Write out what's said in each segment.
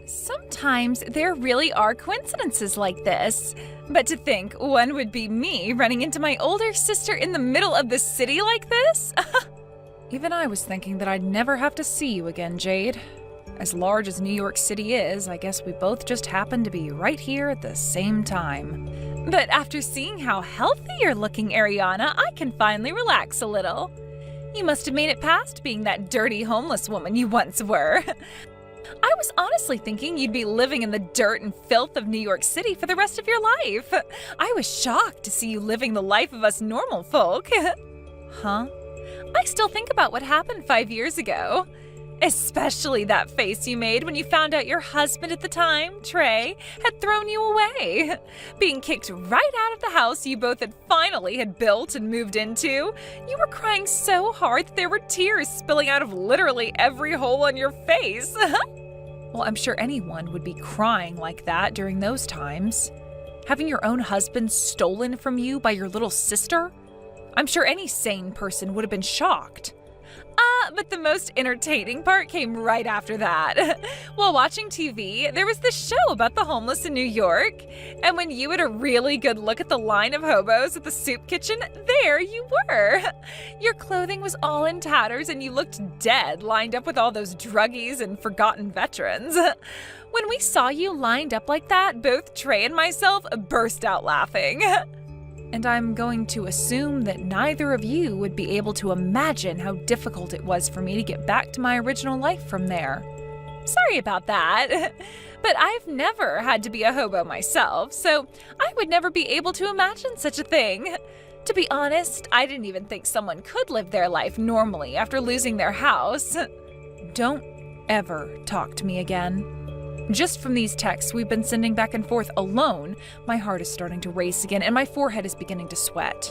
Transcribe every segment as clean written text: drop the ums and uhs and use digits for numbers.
Sometimes there really are coincidences like this. But to think one would be me running into my older sister in the middle of the city like this? Even I was thinking that I'd never have to see you again, Jade. As large as New York City is, I guess we both just happen to be right here at the same time. But after seeing how healthy you're looking, Ariana, I can finally relax a little. You must have made it past being that dirty homeless woman you once were. I was honestly thinking you'd be living in the dirt and filth of New York City for the rest of your life. I was shocked to see you living the life of us normal folk. Huh? I still think about what happened 5 years ago. Especially that face you made when you found out your husband at the time, Trey, had thrown you away. Being kicked right out of the house you both had built and moved into. You were crying so hard that there were tears spilling out of literally every hole on your face. Well, I'm sure anyone would be crying like that during those times. Having your own husband stolen from you by your little sister? I'm sure any sane person would have been shocked. But the most entertaining part came right after that. While watching TV, there was this show about the homeless in New York. And when you had a really good look at the line of hobos at the soup kitchen, there you were. Your clothing was all in tatters and you looked dead lined up with all those druggies and forgotten veterans. When we saw you lined up like that, both Trey and myself burst out laughing. And I'm going to assume that neither of you would be able to imagine how difficult it was for me to get back to my original life from there. Sorry about that. But I've never had to be a hobo myself, so I would never be able to imagine such a thing. To be honest, I didn't even think someone could live their life normally after losing their house. Don't ever talk to me again. Just from these texts we've been sending back and forth alone, my heart is starting to race again and my forehead is beginning to sweat.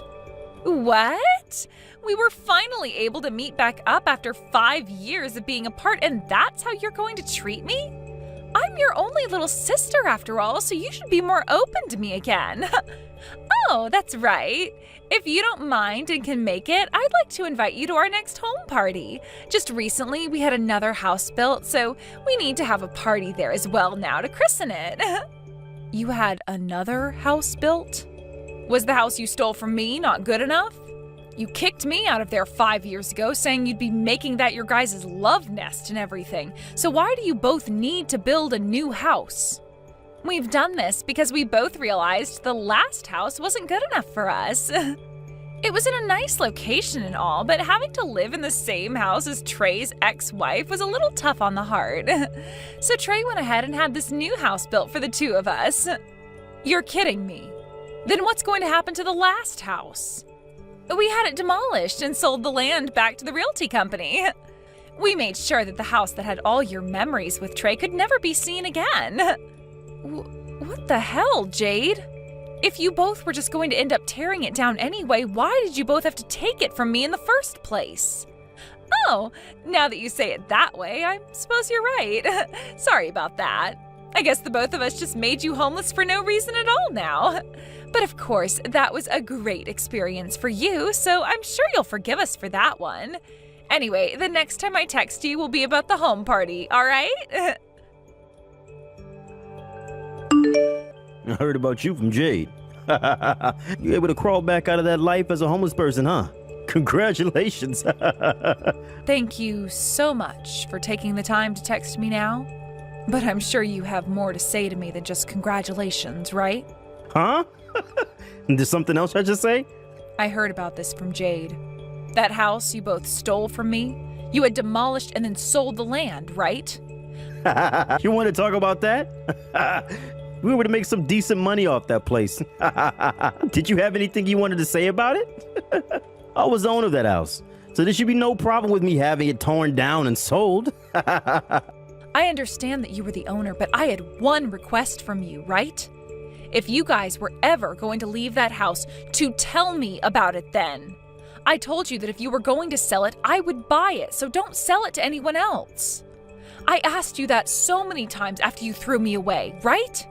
What? We were finally able to meet back up after 5 years of being apart, and that's how you're going to treat me? I'm your only little sister after all, so you should be more open to me again. Oh, that's right. If you don't mind and can make it, I'd like to invite you to our next home party. Just recently, we had another house built, so we need to have a party there as well now to christen it. You had another house built? Was the house you stole from me not good enough? You kicked me out of there 5 years ago, saying you'd be making that your guys' love nest and everything. So why do you both need to build a new house? We've done this because we both realized the last house wasn't good enough for us. It was in a nice location and all, but having to live in the same house as Trey's ex-wife was a little tough on the heart. So Trey went ahead and had this new house built for the two of us. You're kidding me. Then what's going to happen to the last house? We had it demolished and sold the land back to the realty company. We made sure that the house that had all your memories with Trey could never be seen again. What the hell, Jade? If you both were just going to end up tearing it down anyway, why did you both have to take it from me in the first place? Oh, now that you say it that way, I suppose you're right. Sorry about that. I guess the both of us just made you homeless for no reason at all now. But of course, that was a great experience for you, so I'm sure you'll forgive us for that one. Anyway, the next time I text you will be about the home party, all right? I heard about you from Jade. You able to crawl back out of that life as a homeless person, huh? Congratulations. Thank you so much for taking the time to text me now. But I'm sure you have more to say to me than just congratulations, right? Huh? There's something else I should say? I heard about this from Jade. That house you both stole from me, you had demolished and then sold the land, right? You want to talk about that? We were to make some decent money off that place. Did you have anything you wanted to say about it? I was the owner of that house, so there should be no problem with me having it torn down and sold. I understand that you were the owner, but I had one request from you, right? If you guys were ever going to leave that house, to tell me about it then. I told you that if you were going to sell it, I would buy it, so don't sell it to anyone else. I asked you that so many times after you threw me away, right?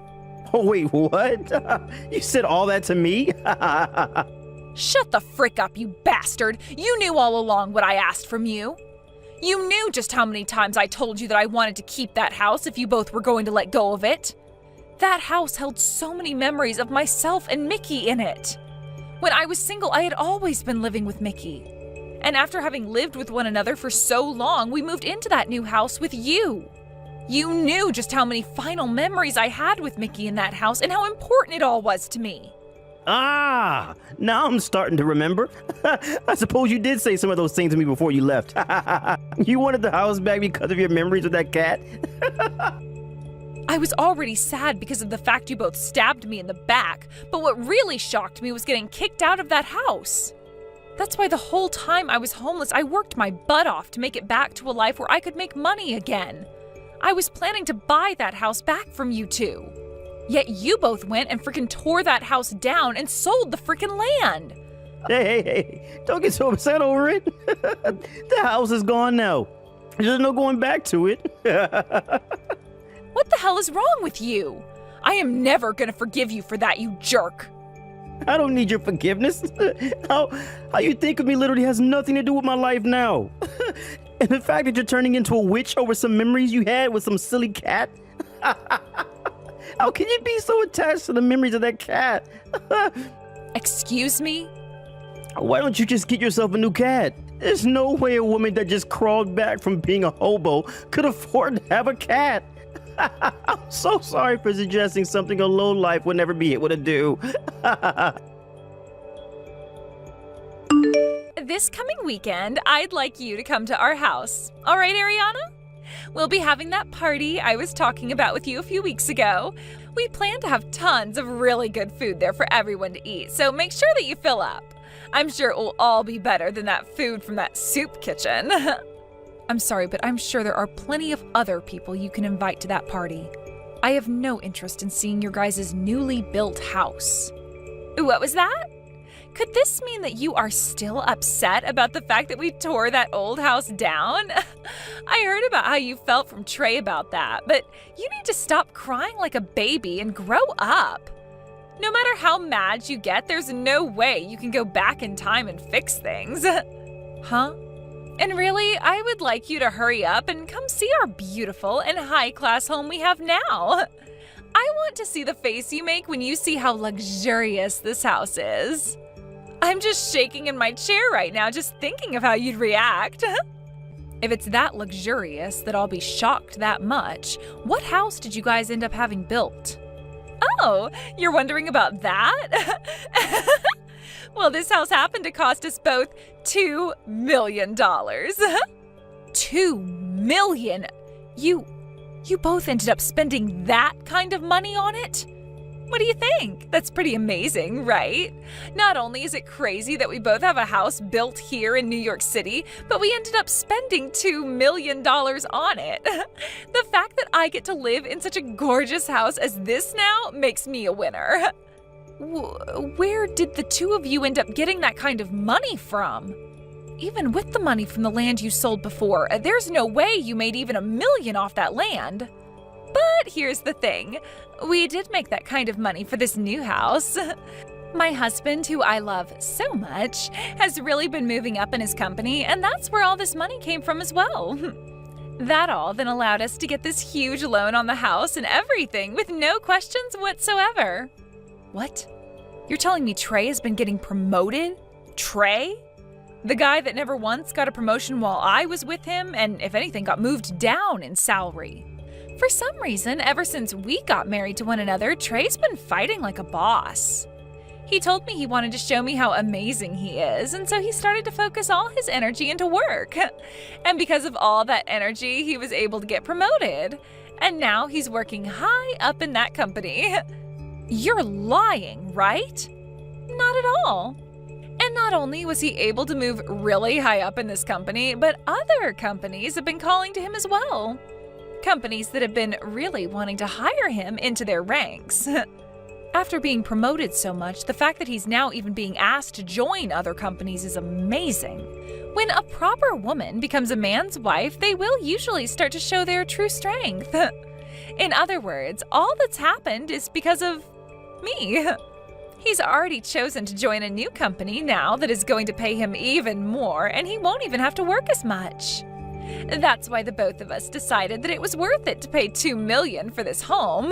Oh, wait, what? You said all that to me? Shut the frick up, you bastard! You knew all along what I asked from you. You knew just how many times I told you that I wanted to keep that house if you both were going to let go of it. That house held so many memories of myself and Mickey in it. When I was single, I had always been living with Mickey. And after having lived with one another for so long, we moved into that new house with you. You knew just how many final memories I had with Mickey in that house and how important it all was to me. Ah, now I'm starting to remember. I suppose you did say some of those things to me before you left. You wanted the house back because of your memories of that cat? I was already sad because of the fact you both stabbed me in the back, but what really shocked me was getting kicked out of that house. That's why the whole time I was homeless, I worked my butt off to make it back to a life where I could make money again. I was planning to buy that house back from you two. Yet you both went and freaking tore that house down and sold the freaking land. Hey, don't get so upset over it. The house is gone now. There's no going back to it. What the hell is wrong with you? I am never gonna forgive you for that, you jerk. I don't need your forgiveness. How you think of me literally has nothing to do with my life now. And the fact that you're turning into a witch over some memories you had with some silly cat. How can you be so attached to the memories of that cat? Excuse me? Why don't you just get yourself a new cat? There's no way a woman that just crawled back from being a hobo could afford to have a cat. I'm so sorry for suggesting something a lowlife would never be able to do. This coming weekend, I'd like you to come to our house. All right, Ariana? We'll be having that party I was talking about with you a few weeks ago. We plan to have tons of really good food there for everyone to eat, so make sure that you fill up. I'm sure it will all be better than that food from that soup kitchen. I'm sorry, but I'm sure there are plenty of other people you can invite to that party. I have no interest in seeing your guys' newly built house. What was that? Could this mean that you are still upset about the fact that we tore that old house down? I heard about how you felt from Trey about that, but you need to stop crying like a baby and grow up. No matter how mad you get, there's no way you can go back in time and fix things. Huh? And really, I would like you to hurry up and come see our beautiful and high-class home we have now. I want to see the face you make when you see how luxurious this house is. I'm just shaking in my chair right now just thinking of how you'd react. If it's that luxurious that I'll be shocked that much, what house did you guys end up having built? Oh, you're wondering about that? Well, this house happened to cost us both $2 million. $2 million? You both ended up spending that kind of money on it? What do you think? That's pretty amazing, right? Not only is it crazy that we both have a house built here in New York City, but we ended up spending $2 million on it. The fact that I get to live in such a gorgeous house as this now makes me a winner. Where did the two of you end up getting that kind of money from? Even with the money from the land you sold before, there's no way you made even $1 million off that land. But here's the thing. We did make that kind of money for this new house. My husband, who I love so much, has really been moving up in his company, and that's where all this money came from as well. That all then allowed us to get this huge loan on the house and everything with no questions whatsoever. What? You're telling me Trey has been getting promoted? Trey? The guy that never once got a promotion while I was with him and, if anything, got moved down in salary. For some reason, ever since we got married to one another, Trey's been fighting like a boss. He told me he wanted to show me how amazing he is, and so he started to focus all his energy into work. And because of all that energy, he was able to get promoted. And now he's working high up in that company. You're lying, right? Not at all. And not only was he able to move really high up in this company, but other companies have been calling to him as well. Companies that have been really wanting to hire him into their ranks. After being promoted so much, the fact that he's now even being asked to join other companies is amazing. When a proper woman becomes a man's wife, they will usually start to show their true strength. In other words, all that's happened is because of me. He's already chosen to join a new company now that is going to pay him even more, and he won't even have to work as much. That's why the both of us decided that it was worth it to pay $2 million for this home.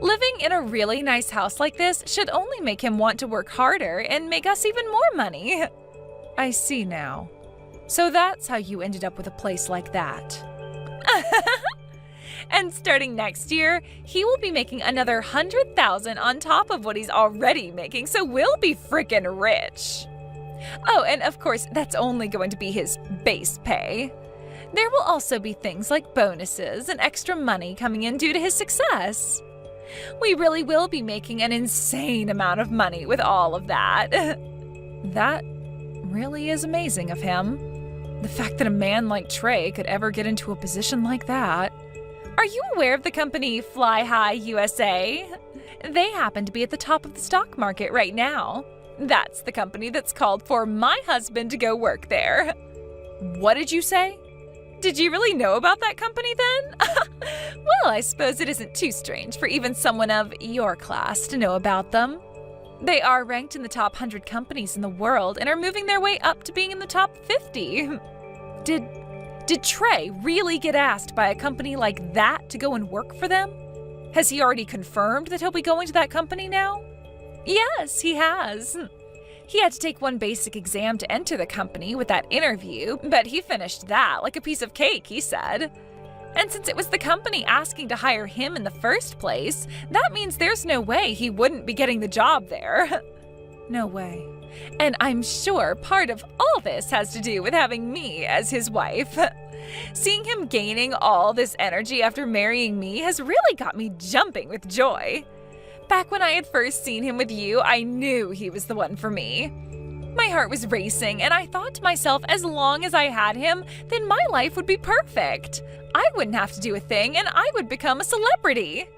Living in a really nice house like this should only make him want to work harder and make us even more money. I see now. So that's how you ended up with a place like that. And starting next year, he will be making another $100,000 on top of what he's already making, so we'll be frickin' rich. Oh, and of course, that's only going to be his base pay. There will also be things like bonuses and extra money coming in due to his success. We really will be making an insane amount of money with all of that. That really is amazing of him. The fact that a man like Trey could ever get into a position like that. Are you aware of the company Fly High USA? They happen to be at the top of the stock market right now. That's the company that's called for my husband to go work there. What did you say? Did you really know about that company then? Well, I suppose it isn't too strange for even someone of your class to know about them. They are ranked in the top 100 companies in the world and are moving their way up to being in the top 50. Did Trey really get asked by a company like that to go and work for them? Has he already confirmed that he'll be going to that company now? Yes, he has. He had to take one basic exam to enter the company with that interview, but he finished that like a piece of cake, he said. And since it was the company asking to hire him in the first place, that means there's no way he wouldn't be getting the job there. No way. And I'm sure part of all this has to do with having me as his wife. Seeing him gaining all this energy after marrying me has really got me jumping with joy. Back when I had first seen him with you, I knew he was the one for me. My heart was racing, and I thought to myself, as long as I had him, then my life would be perfect. I wouldn't have to do a thing, and I would become a celebrity.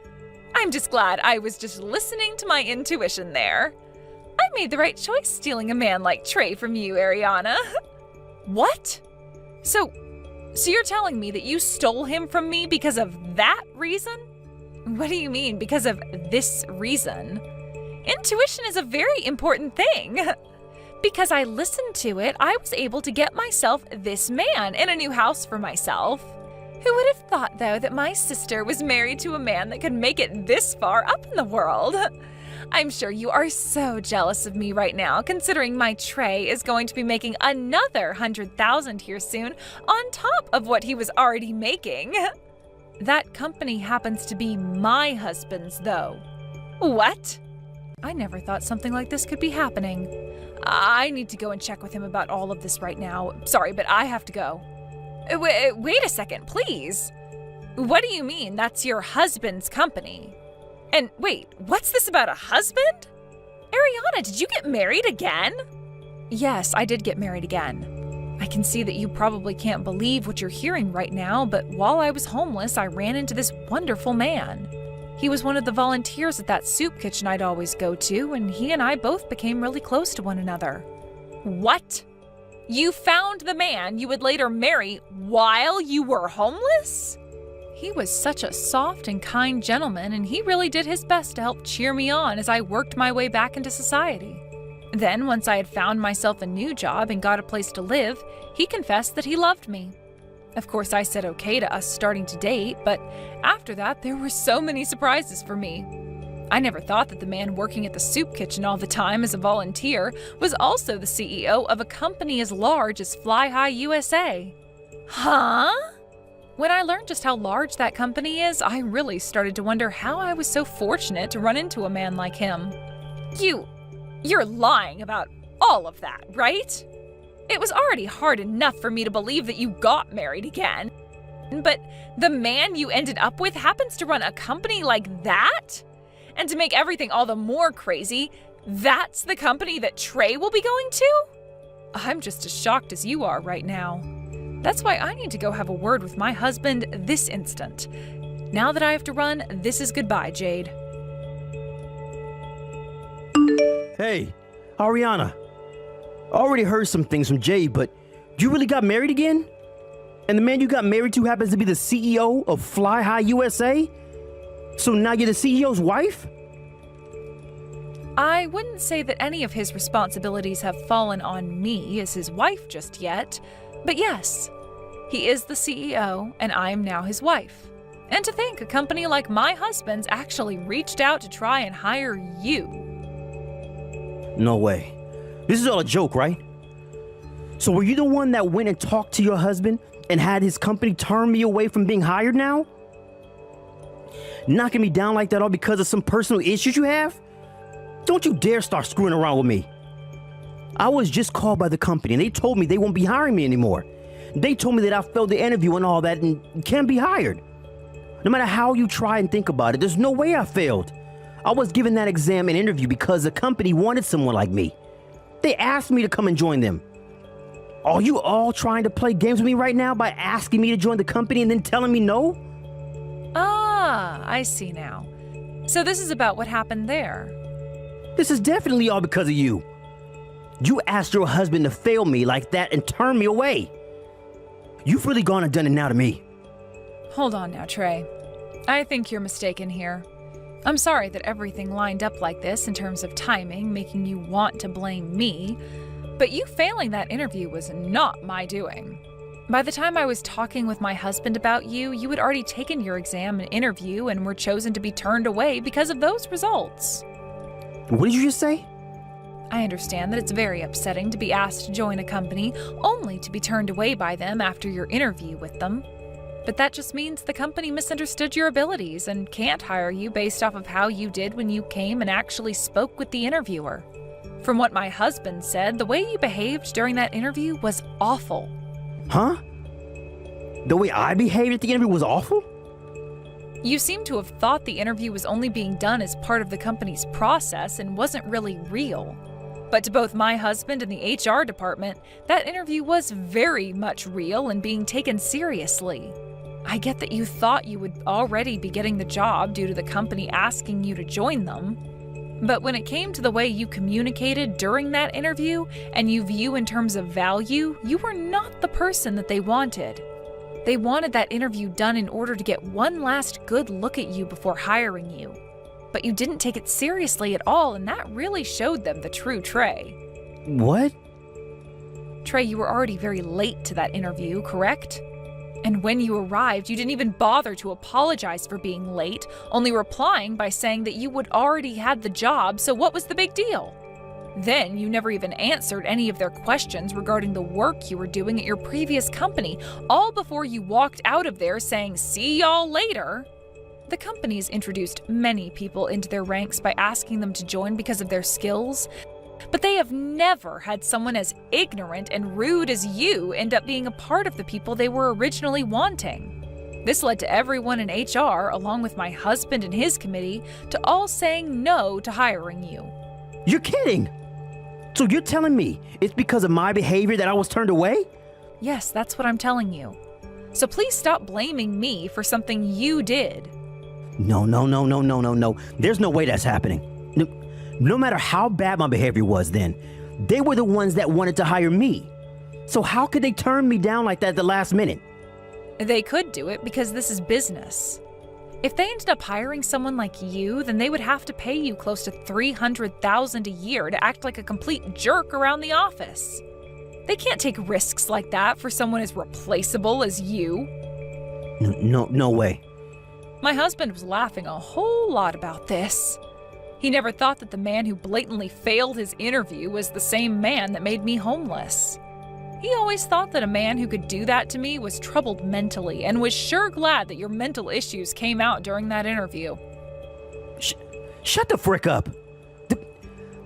I'm just glad I was just listening to my intuition there. I made the right choice stealing a man like Trey from you, Ariana. What? So you're telling me that you stole him from me because of that reason? What do you mean, because of this reason? Intuition is a very important thing. Because I listened to it, I was able to get myself this man and a new house for myself. Who would have thought, though, that my sister was married to a man that could make it this far up in the world? I'm sure you are so jealous of me right now, considering my Trey is going to be making another $100,000 here soon on top of what he was already making. That company happens to be my husband's, though. What? I never thought something like this could be happening. I need to go and check with him about all of this right now. Sorry, but I have to go. Wait a second, please. What do you mean that's your husband's company? And wait, what's this about a husband? Ariana, did you get married again? Yes, I did get married again. I can see that you probably can't believe what you're hearing right now, but while I was homeless, I ran into this wonderful man. He was one of the volunteers at that soup kitchen I'd always go to, and he and I both became really close to one another. What? You found the man you would later marry while you were homeless? He was such a soft and kind gentleman, and he really did his best to help cheer me on as I worked my way back into society. Then, once I had found myself a new job and got a place to live, he confessed that he loved me. Of course, I said okay to us starting to date, but after that, there were so many surprises for me. I never thought that the man working at the soup kitchen all the time as a volunteer was also the CEO of a company as large as Fly High USA. Huh? When I learned just how large that company is, I really started to wonder how I was so fortunate to run into a man like him. You're lying about all of that, right? It was already hard enough for me to believe that you got married again. But the man you ended up with happens to run a company like that? And to make everything all the more crazy, that's the company that Trey will be going to? I'm just as shocked as you are right now. That's why I need to go have a word with my husband this instant. Now that I have to run, this is goodbye, Jade. Hey, Ariana. I already heard some things from Jay, but you really got married again? And the man you got married to happens to be the CEO of Fly High USA? So now you're the CEO's wife? I wouldn't say that any of his responsibilities have fallen on me as his wife just yet, but yes, He is the CEO, and I am now his wife. And to think a company like my husband's actually reached out to try and hire you. No way. This is all a joke, right? So were you the one that went and talked to your husband and had his company turn me away from being hired now? Knocking me down like that all because of some personal issues you have? Don't you dare start screwing around with me. I was just called by the company and they told me they won't be hiring me anymore. They told me that I failed the interview and all that and can't be hired. No matter how you try and think about it, there's no way I failed. I was given that exam and interview because the company wanted someone like me. They asked me to come and join them. Are you all trying to play games with me right now by asking me to join the company and then telling me no? Ah, I see now. So this is about what happened there. This is definitely all because of you. You asked your husband to fail me like that and turn me away. You've really gone and done it now to me. Hold on now, Trey. I think you're mistaken here. I'm sorry that everything lined up like this in terms of timing, making you want to blame me. But you failing that interview was not my doing. By the time I was talking with my husband about you, you had already taken your exam and interview and were chosen to be turned away because of those results. What did you just say? I understand that it's very upsetting to be asked to join a company only to be turned away by them after your interview with them. But that just means the company misunderstood your abilities and can't hire you based off of how you did when you came and actually spoke with the interviewer. From what my husband said, the way you behaved during that interview was awful. Huh? The way I behaved at the interview was awful? You seem to have thought the interview was only being done as part of the company's process and wasn't really real. But to both my husband and the HR department, that interview was very much real and being taken seriously. I get that you thought you would already be getting the job due to the company asking you to join them. But when it came to the way you communicated during that interview and you view in terms of value, you were not the person that they wanted. They wanted that interview done in order to get one last good look at you before hiring you. But you didn't take it seriously at all, and that really showed them the true Trey. What? Trey, you were already very late to that interview, correct? And when you arrived, you didn't even bother to apologize for being late, only replying by saying that you would already had the job, so what was the big deal? Then you never even answered any of their questions regarding the work you were doing at your previous company, all before you walked out of there saying, "See y'all later." The company's introduced many people into their ranks by asking them to join because of their skills, but they have never had someone as ignorant and rude as you end up being a part of the people they were originally wanting. This led to everyone in HR, along with my husband and his committee, to all saying no to hiring you. You're kidding! So you're telling me it's because of my behavior that I was turned away? Yes, that's what I'm telling you. So please stop blaming me for something you did. No. There's no way that's happening. No matter how bad my behavior was then, they were the ones that wanted to hire me. So how could they turn me down like that at the last minute? They could do it because this is business. If they ended up hiring someone like you, then they would have to pay you close to $300,000 a year to act like a complete jerk around the office. They can't take risks like that for someone as replaceable as you. No way. My husband was laughing a whole lot about this. He never thought that the man who blatantly failed his interview was the same man that made me homeless. He always thought that a man who could do that to me was troubled mentally and was sure glad that your mental issues came out during that interview. Shut the frick up.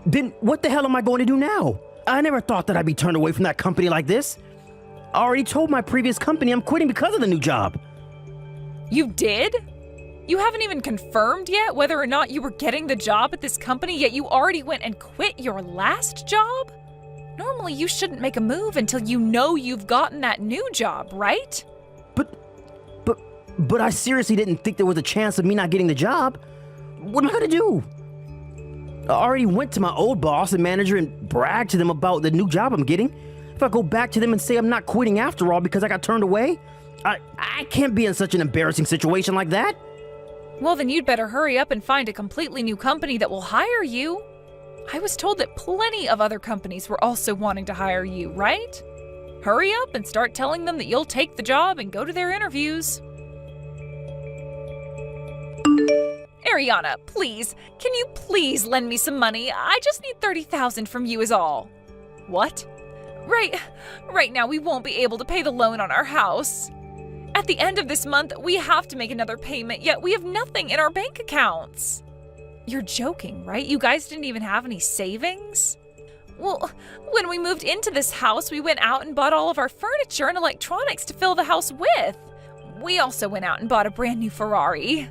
Then what the hell am I going to do now? I never thought that I'd be turned away from that company like this. I already told my previous company I'm quitting because of the new job. You did? You haven't even confirmed yet whether or not you were getting the job at this company, yet you already went and quit your last job? Normally, you shouldn't make a move until you know you've gotten that new job, right? But I seriously didn't think there was a chance of me not getting the job. What am I gonna do? I already went to my old boss and manager and bragged to them about the new job I'm getting. If I go back to them and say I'm not quitting after all because I got turned away, I can't be in such an embarrassing situation like that. Well, then you'd better hurry up and find a completely new company that will hire you. I was told that plenty of other companies were also wanting to hire you, right? Hurry up and start telling them that you'll take the job and go to their interviews. Ariana, please, can you please lend me some money? I just need $30,000 from you is all. What? Right now we won't be able to pay the loan on our house. At the end of this month, we have to make another payment, yet we have nothing in our bank accounts. You're joking, right? You guys didn't even have any savings? Well, when we moved into this house, we went out and bought all of our furniture and electronics to fill the house with. We also went out and bought a brand new Ferrari.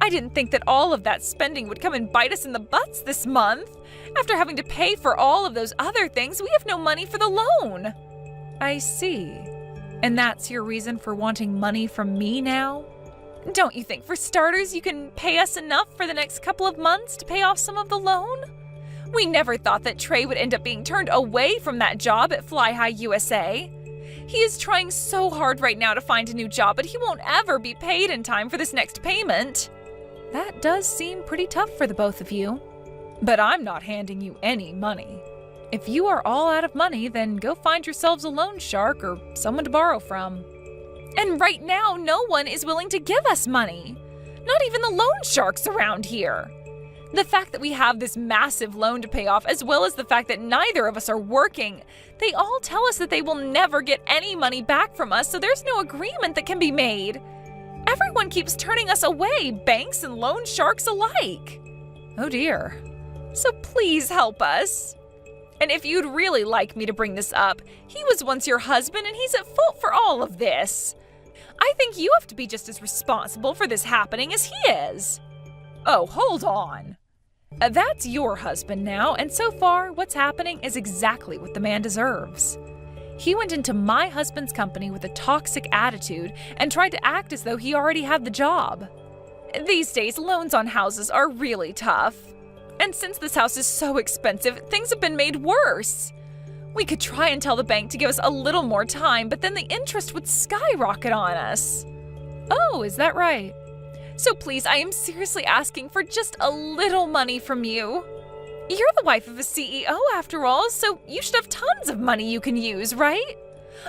I didn't think that all of that spending would come and bite us in the butts this month. After having to pay for all of those other things, we have no money for the loan. I see. And that's your reason for wanting money from me now? Don't you think, for starters, you can pay us enough for the next couple of months to pay off some of the loan? We never thought that Trey would end up being turned away from that job at Fly High USA. He is trying so hard right now to find a new job, but he won't ever be paid in time for this next payment. That does seem pretty tough for the both of you. But I'm not handing you any money. If you are all out of money, then go find yourselves a loan shark or someone to borrow from. And right now, no one is willing to give us money. Not even the loan sharks around here. The fact that we have this massive loan to pay off, as well as the fact that neither of us are working, they all tell us that they will never get any money back from us, so there's no agreement that can be made. Everyone keeps turning us away, banks and loan sharks alike. Oh dear. So please help us. And if you'd really like me to bring this up, he was once your husband and he's at fault for all of this. I think you have to be just as responsible for this happening as he is. Oh, hold on. That's your husband now, and so far, what's happening is exactly what the man deserves. He went into my husband's company with a toxic attitude and tried to act as though he already had the job. These days, loans on houses are really tough. And since this house is so expensive, things have been made worse. We could try and tell the bank to give us a little more time, but then the interest would skyrocket on us. Oh, is that right? So please, I am seriously asking for just a little money from you. You're the wife of a CEO after all, so you should have tons of money you can use, right?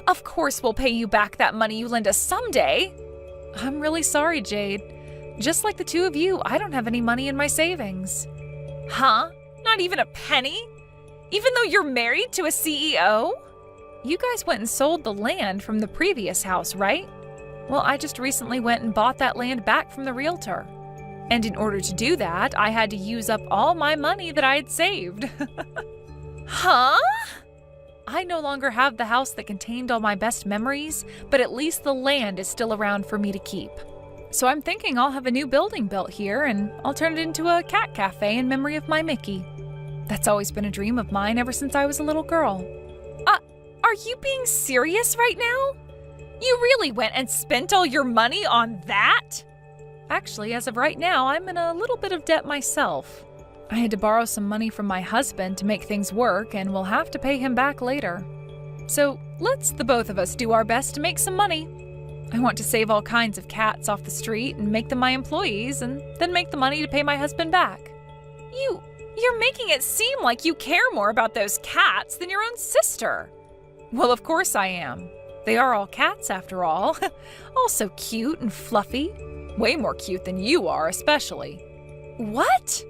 Of course we'll pay you back that money you lend us someday. I'm really sorry, Jade. Just like the two of you, I don't have any money in my savings. Huh? Not even a penny? Even though you're married to a CEO? You guys went and sold the land from the previous house, right? Well, I just recently went and bought that land back from the realtor. And in order to do that, I had to use up all my money that I had saved. Huh? I no longer have the house that contained all my best memories, but at least the land is still around for me to keep. So I'm thinking I'll have a new building built here and I'll turn it into a cat cafe in memory of my Mickey. That's always been a dream of mine ever since I was a little girl. Are you being serious right now? You really went and spent all your money on that? Actually, as of right now, I'm in a little bit of debt myself. I had to borrow some money from my husband to make things work, and we'll have to pay him back later. So let's the both of us do our best to make some money. I want to save all kinds of cats off the street and make them my employees, and then make the money to pay my husband back. You're making it seem like you care more about those cats than your own sister. Well, of course I am. They are all cats, after all. All so cute and fluffy. Way more cute than you are, especially. What?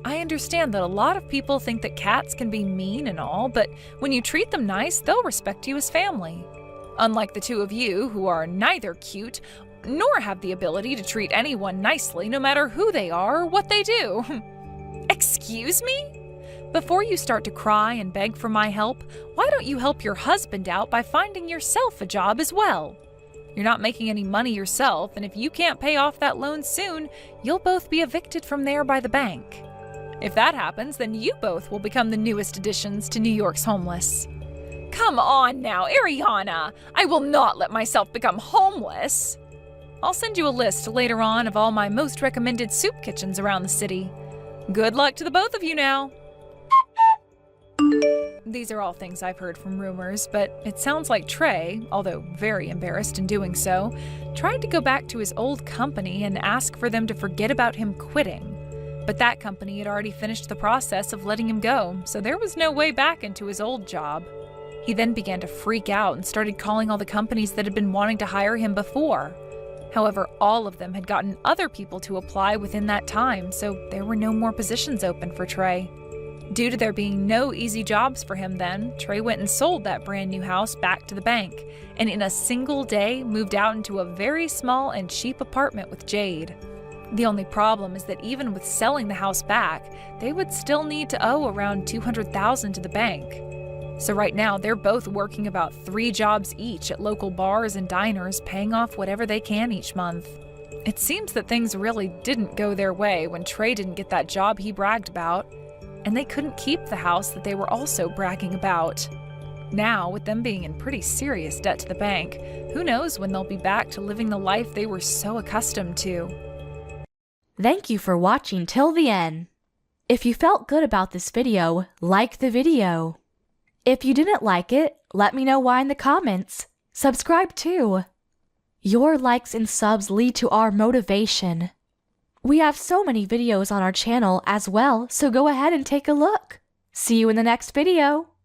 I understand that a lot of people think that cats can be mean and all, but when you treat them nice, they'll respect you as family. Unlike the two of you, who are neither cute nor have the ability to treat anyone nicely, no matter who they are or what they do. Excuse me? Before you start to cry and beg for my help, why don't you help your husband out by finding yourself a job as well? You're not making any money yourself, and if you can't pay off that loan soon, you'll both be evicted from there by the bank. If that happens, then you both will become the newest additions to New York's homeless. Come on now, Ariana! I will not let myself become homeless! I'll send you a list later on of all my most recommended soup kitchens around the city. Good luck to the both of you now! These are all things I've heard from rumors, but it sounds like Trey, although very embarrassed in doing so, tried to go back to his old company and ask for them to forget about him quitting. But that company had already finished the process of letting him go, so there was no way back into his old job. He then began to freak out and started calling all the companies that had been wanting to hire him before. However, all of them had gotten other people to apply within that time, so there were no more positions open for Trey. Due to there being no easy jobs for him then, Trey went and sold that brand new house back to the bank, and in a single day moved out into a very small and cheap apartment with Jade. The only problem is that even with selling the house back, they would still need to owe around $200,000 to the bank. So right now, they're both working about 3 jobs each at local bars and diners, paying off whatever they can each month. It seems that things really didn't go their way when Trey didn't get that job he bragged about, and they couldn't keep the house that they were also bragging about. Now, with them being in pretty serious debt to the bank, who knows when they'll be back to living the life they were so accustomed to. Thank you for watching till the end. If you felt good about this video, like the video. If you didn't like it, let me know why in the comments. Subscribe too. Your likes and subs lead to our motivation. We have so many videos on our channel as well, so go ahead and take a look. See you in the next video.